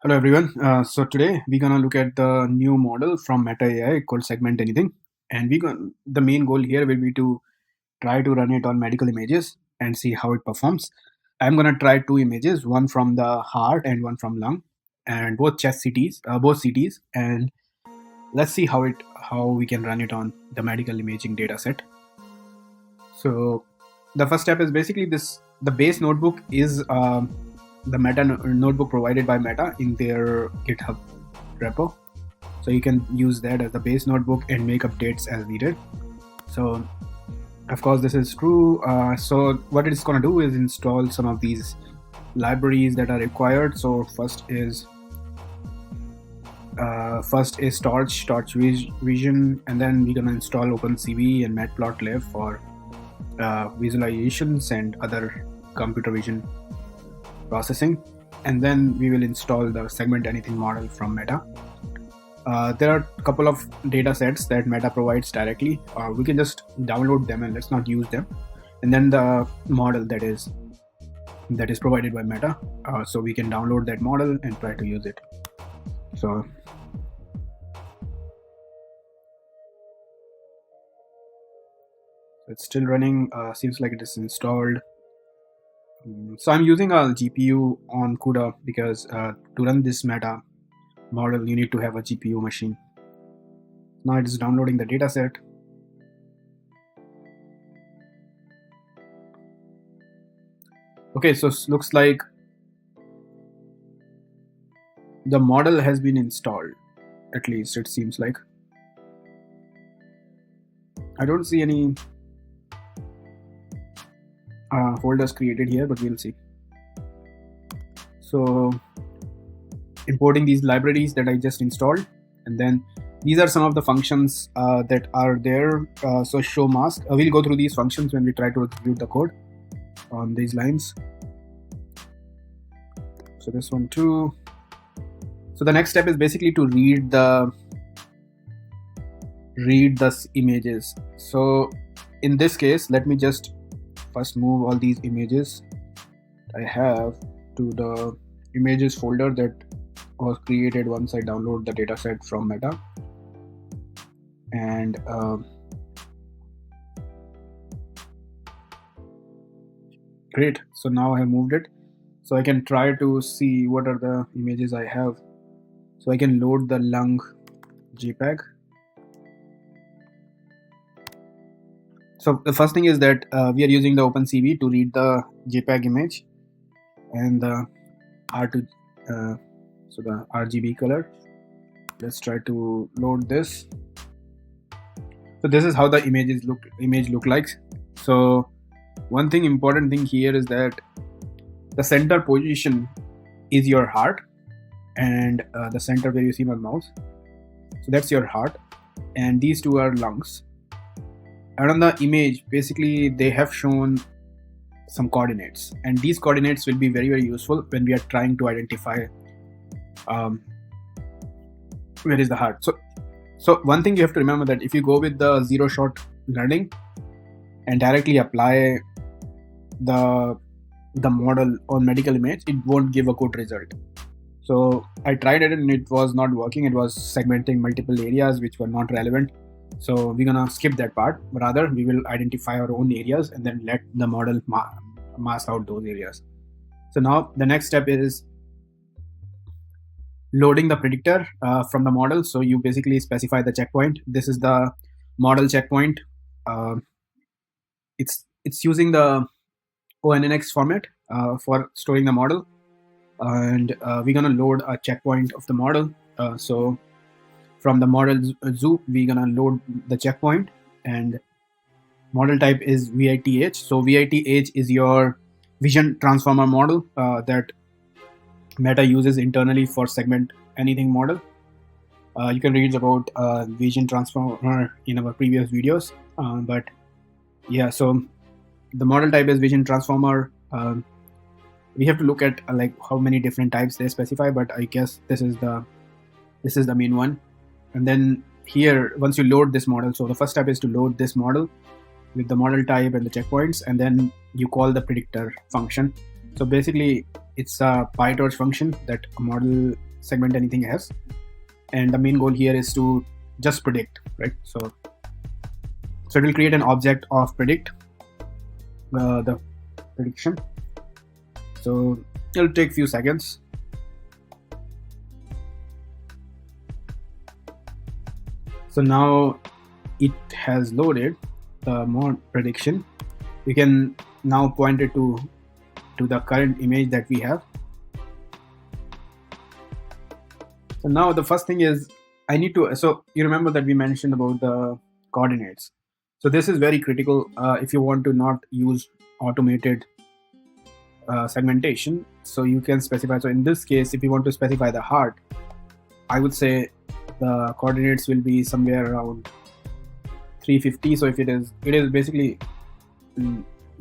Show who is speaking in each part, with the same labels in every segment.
Speaker 1: Hello everyone. So today we're gonna look at the new model from Meta AI called Segment Anything, and the main goal here will be to try to run it on medical images and see how it performs. I'm gonna try two images, one from the heart and one from lung, and both chest CTs, both CTs, and let's see how we can run it on the medical imaging data set. So the first step is basically this. The base notebook is the Meta notebook provided by Meta in their GitHub repo. So you can use that as the base notebook and make updates as needed. So of course this is true. So what it's going to do is install some of these libraries that are required. So first is Torch Vision, and then we're going to install OpenCV and Matplotlib for visualizations and other computer vision processing, and then we will install the Segment Anything model from Meta. There are a couple of data sets that Meta provides directly. We can just download them and let's not use them. And then the model that is provided by Meta. So we can download that model and try to use it. So it's still running. Seems like it is installed. So I'm using a GPU on CUDA because to run this Meta model you need to have a GPU machine. Now it is downloading the dataset. Okay, so it looks like the model has been installed. At least it seems like. I don't see any folders created here, but we'll see. So importing these libraries that I just installed, and then these are some of the functions that are there. So show mask, we'll go through these functions when we try to execute the code on these lines. So this one too. So the next step is basically to read the images. So in this case, let me just first move all these images I have to the images folder that was created once I download the dataset from Meta. And great, so now I have moved it, so I can try to see what are the images I have. So I can load the lung JPEG. So the first thing is that we are using the OpenCV to read the JPEG image and the so the RGB color. Let's try to load this. So this is how the image look like. So one important thing here is that the center position is your heart, and the center where you see my mouse, so that's your heart, and these two are lungs. And on the image, basically they have shown some coordinates, and these coordinates will be very, very useful when we are trying to identify where is the heart. So one thing you have to remember, that if you go with the zero shot learning and directly apply the model on medical image, it won't give a good result. So I tried it and it was not working. It was segmenting multiple areas which were not relevant. So we're gonna skip that part, but rather we will identify our own areas and then let the model mask out those areas. So now the next step is loading the predictor from the model. So you basically specify the checkpoint. This is the model checkpoint. It's using the ONNX format for storing the model, and we're gonna load a checkpoint of the model. So from the model zoo, we're gonna load the checkpoint, and model type is VITH. So VITH is your vision transformer model that Meta uses internally for Segment Anything model. You can read about vision transformer in our previous videos, but yeah, so the model type is vision transformer. We have to look at like how many different types they specify, but I guess this is the main one. And then here, once you load this model, so the first step is to load this model with the model type and the checkpoints, and then you call the predictor function. So basically it's a PyTorch function that a model segment anything else. And the main goal here is to just predict, right? So it will create an object of predict, the prediction. So it'll take few seconds. So now it has loaded the mod prediction. We can now point it to the current image that we have. So now the first thing is I need to, so you remember that we mentioned about the coordinates. So this is very critical if you want to not use automated segmentation. So you can specify. So in this case, if you want to specify the heart, I would say the coordinates will be somewhere around 350. So if it is basically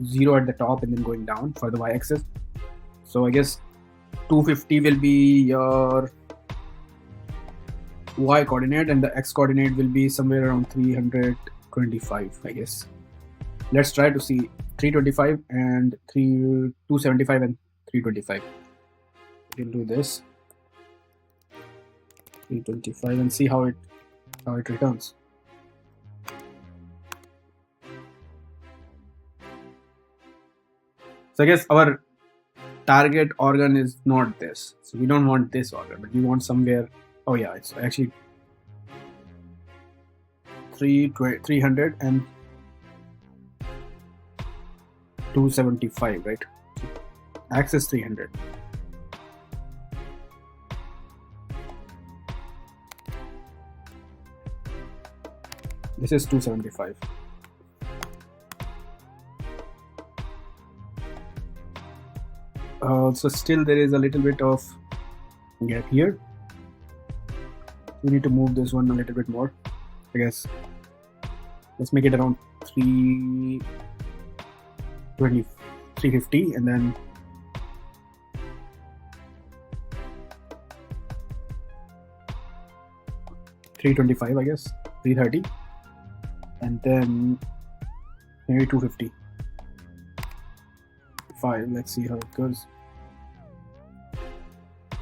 Speaker 1: 0 at the top and then going down for the y-axis. So I guess 250 will be your y coordinate and the x coordinate will be somewhere around 325, I guess. Let's try to see 325 and 275 and 325. We'll do this 325 and see how it returns. So I guess our target organ is not this. So we don't want this organ, but we want somewhere. Oh yeah, it's actually 300 and 275, right? Axis 300. This is 275. So still there is a little bit of gap here. We need to move this one a little bit more, I guess. Let's make it around 350 and then 325, I guess, 330, and then maybe 250. 5. Let's see how it goes.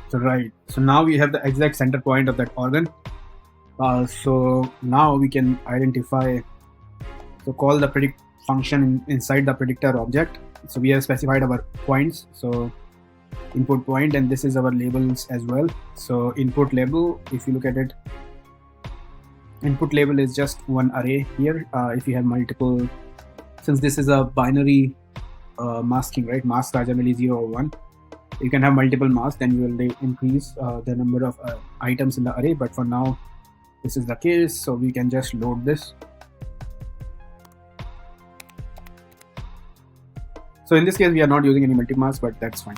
Speaker 1: So right, so now we have the exact center point of that organ. So now we can identify, so call the predict function inside the predictor object. So we have specified our points, so input point, and this is our labels as well. So input label, if you look at it, input label is just one array here. If you have multiple, since this is a binary masking, right? Masks are generally 0 or 1. You can have multiple masks, then you will increase the number of items in the array. But for now, this is the case, so we can just load this. So in this case, we are not using any multi-mask, but that's fine.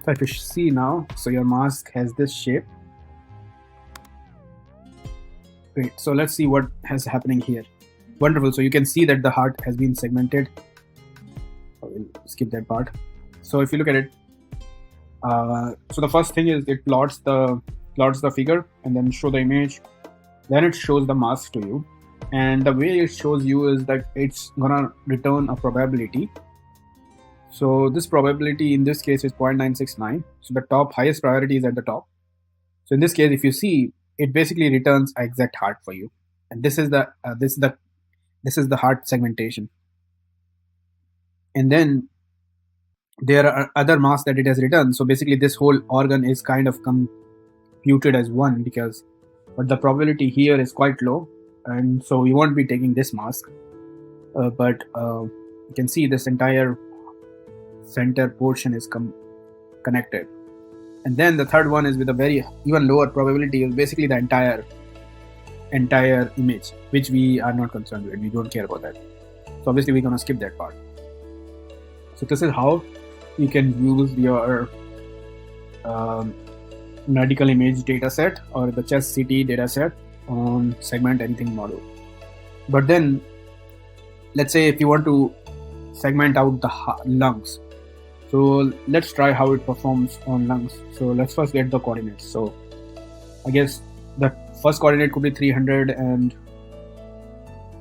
Speaker 1: So if you see now, so your mask has this shape. Great. So let's see what is happening here. Wonderful. So you can see that the heart has been segmented. We'll skip that part. So if you look at it, so the first thing is it plots the figure and then show the image. Then it shows the mask to you. And the way it shows you is that it's gonna return a probability. So this probability in this case is 0.969. So the highest priority is at the top. So in this case, if you see, it basically returns an exact heart for you. And this is the heart segmentation. And then there are other masks that it has returned. So basically this whole organ is kind of computed as 1 but the probability here is quite low. And so we won't be taking this mask. But you can see this entire center portion is connected. And then the third one is with a very even lower probability is basically the entire image, which we are not concerned with. We don't care about that. So obviously we're gonna skip that part. So this is how you can use your medical image dataset or the chest CT dataset on segment anything model. But then let's say if you want to segment out the lungs, so let's try how it performs on lungs. So let's first get the coordinates. So I guess the first coordinate could be 300 and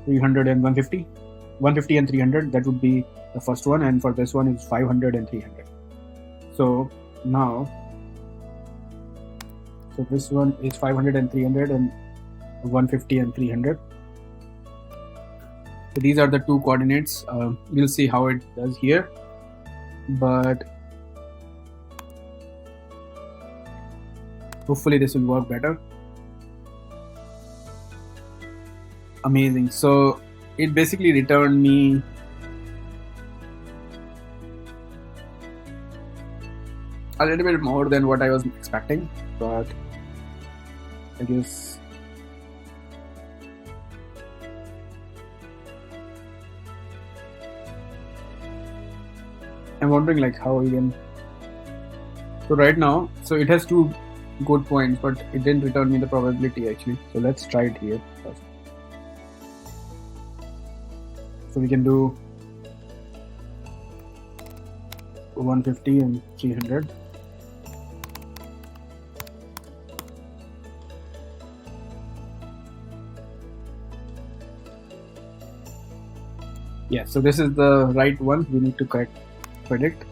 Speaker 1: 150. 150 and 300, that would be the first one, and for this one is 500 and 300. So now So this one is 500 and 300 and 150 and 300. So these are the two coordinates. We'll see how it does here, but hopefully this will work better. Amazing. So it basically returned me a little bit more than what I was expecting, but I guess I'm wondering like how we can. So right now, so it has two good points, but it didn't return me the probability actually. So let's try it here first. So we can do 150 and 300. Yeah, so this is the right one we need to predict.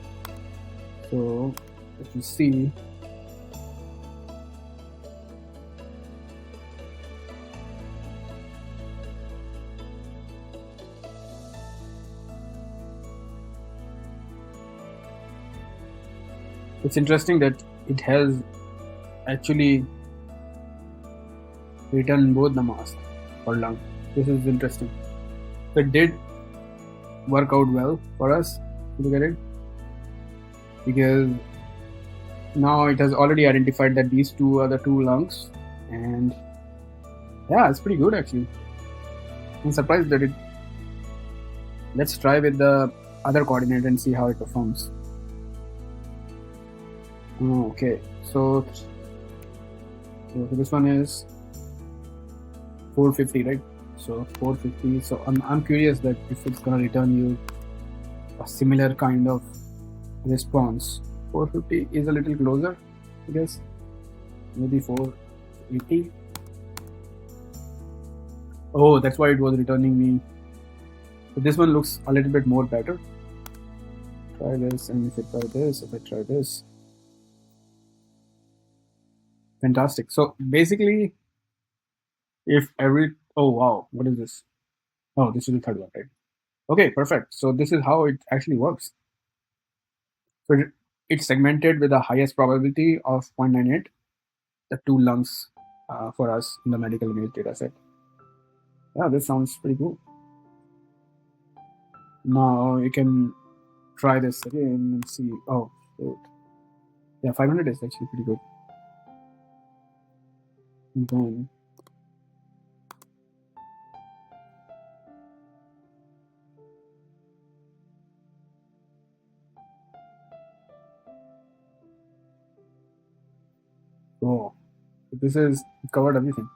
Speaker 1: So if you see, it's interesting that it has actually written both the mask for lung. This is interesting. So it did work out well for us to look at it, because now it has already identified that these two are the two lungs, and yeah, it's pretty good actually. I'm surprised that it. Let's try with the other coordinate and see how it performs. Oh, okay, so this one is 450, right? So 450. So I'm curious that if it's gonna return you a similar kind of response. 450 is a little closer, I guess. Maybe 480. Oh, that's why it was returning me. So this one looks a little bit more better. Try this, and if I try this, if I try this. Fantastic. So basically, if oh wow, what is this? Oh, this is the third one, right? Okay, perfect. So this is how it actually works. So it's segmented with the highest probability of 0.98, the two lungs for us in the medical image data set. Yeah, this sounds pretty cool. Now you can try this again and see. Oh, shoot. Yeah, 500 is actually pretty good. And then oh, this is covered everything.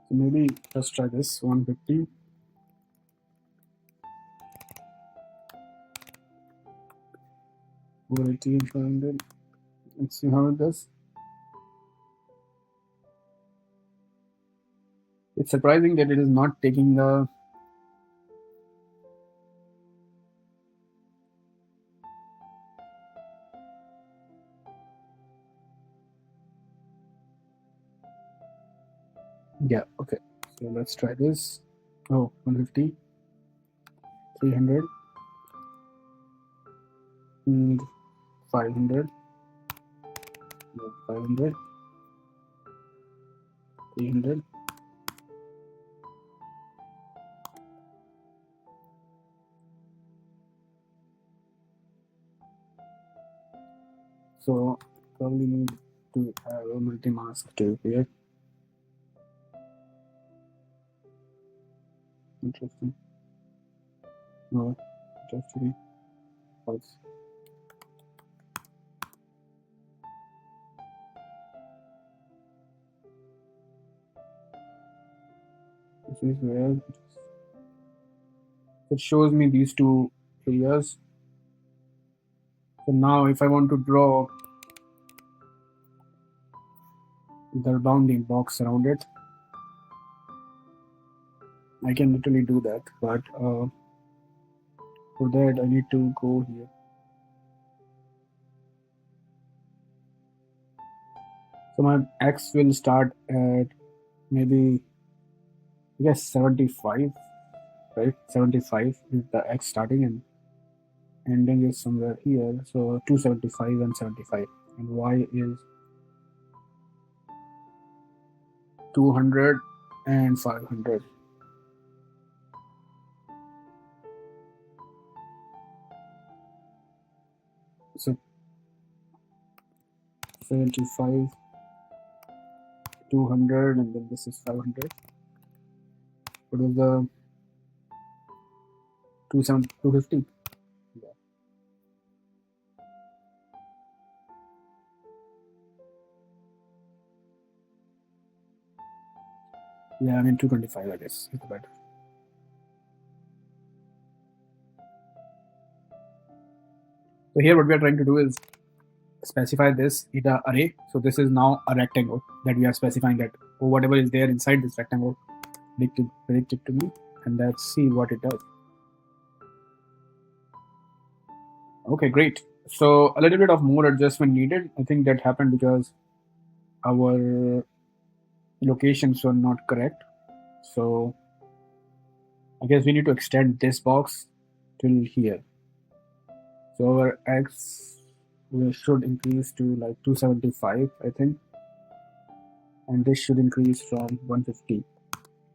Speaker 1: So maybe let's try this 150. And 500. Let's see how it does. It's surprising that it is not taking the yeah, okay. So let's try this. Oh, 150, 300, and 500, 500, 300. So probably need to have a multi-mask too here. Interesting. No, just to be false. This is where it shows me these two areas. So now if I want to draw the bounding box around it, I can literally do that, but for that I need to go here. So my X will start at maybe, I guess, 75, right? 75 is the X starting, and ending is somewhere here. So 275 and 75, and Y is 200 and 500. So 75, 200, and then this is 500. What was the 250? Yeah. Yeah, I mean 225, I guess, is the better. So here what we are trying to do is specify this in an array. So this is now a rectangle that we are specifying that, or whatever is there inside this rectangle, predict it to me, and let's see what it does. Okay, great. So a little bit of more adjustment needed. I think that happened because our locations were not correct. So I guess we need to extend this box till here. So our X should increase to like 275, I think, and this should increase from 150.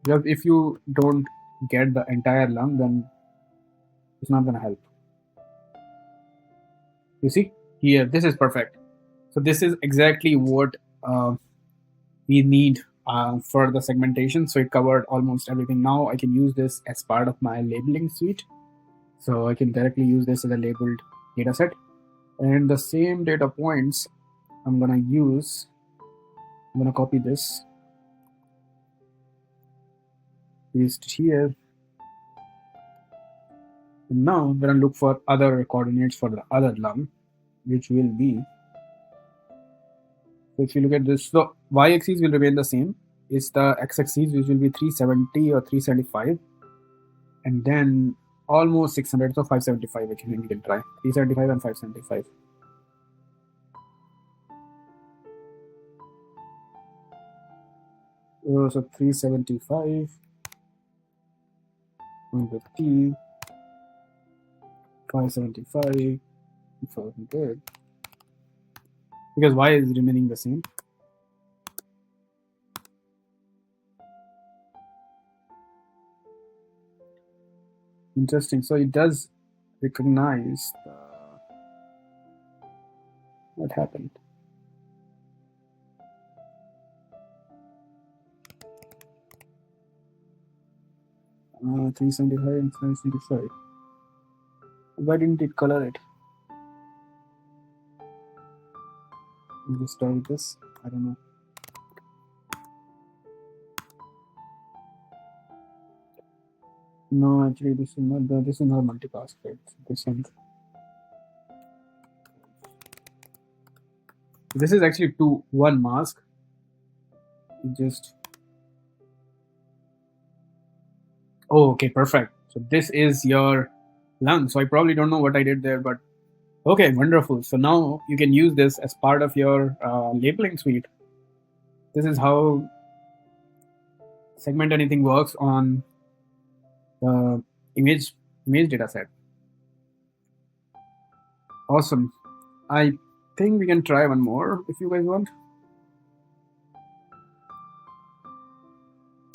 Speaker 1: Because if you don't get the entire lung, then it's not gonna help. You see here, this is perfect. So this is exactly what we need for the segmentation. So it covered almost everything. Now I can use this as part of my labeling suite. So I can directly use this as a labeled data set. And the same data points I'm gonna use, I'm gonna copy this, paste here. And now I'm gonna look for other coordinates for the other lung, which will be, so if you look at this, the y-axis will remain the same. It's the x-axis, which will be 370 or 375, and then almost 600, so 575. Actually, we can try 375 and 575. So 375, 150, 575, 400, because y is remaining the same. Interesting. So it does recognize what happened. Uh, 375 and 575. Why didn't it color it? Just try this. I don't know. No, actually, this is not the. This is not multipass. Right? This one. This is actually one mask. It just. Oh, okay, perfect. So this is your lung. So I probably don't know what I did there, but okay, wonderful. So now you can use this as part of your labeling suite. This is how segment anything works on the image data set. Awesome. I think we can try one more if you guys want.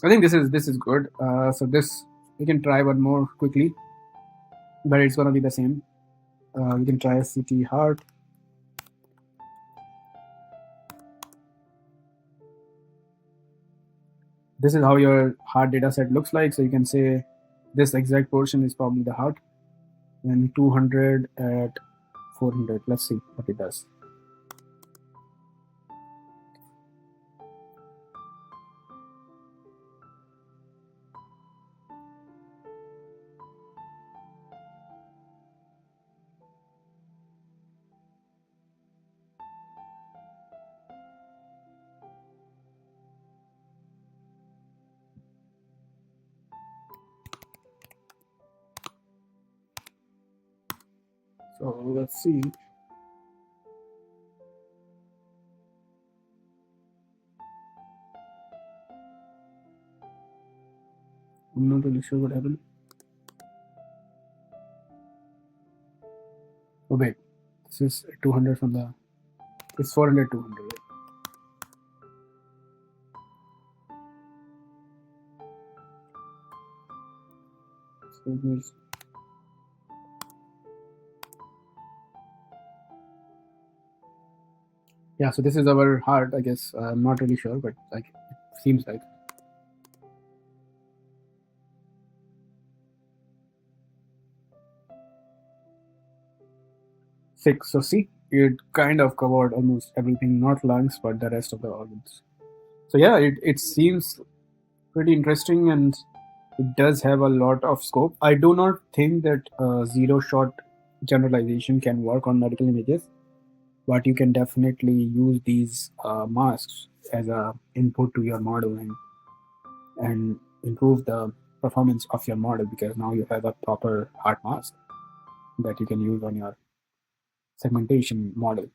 Speaker 1: I think this is good. So this we can try one more quickly, but it's gonna be the same. We can try a CT heart. This is how your heart data set looks like. So you can say this exact portion is probably the heart, and 200 at 400. Let's see what it does. So let's see. I'm not really sure what happened. Oh wait, this is 200 from the. It's 400, 200. So here's, yeah, so this is our heart, I guess. I'm not really sure, but like it seems like. 6. So see, it kind of covered almost everything, not lungs, but the rest of the organs. So yeah, it seems pretty interesting, and it does have a lot of scope. I do not think that zero shot generalization can work on medical images, but you can definitely use these masks as a input to your model and improve the performance of your model, because now you have a proper heart mask that you can use on your segmentation model.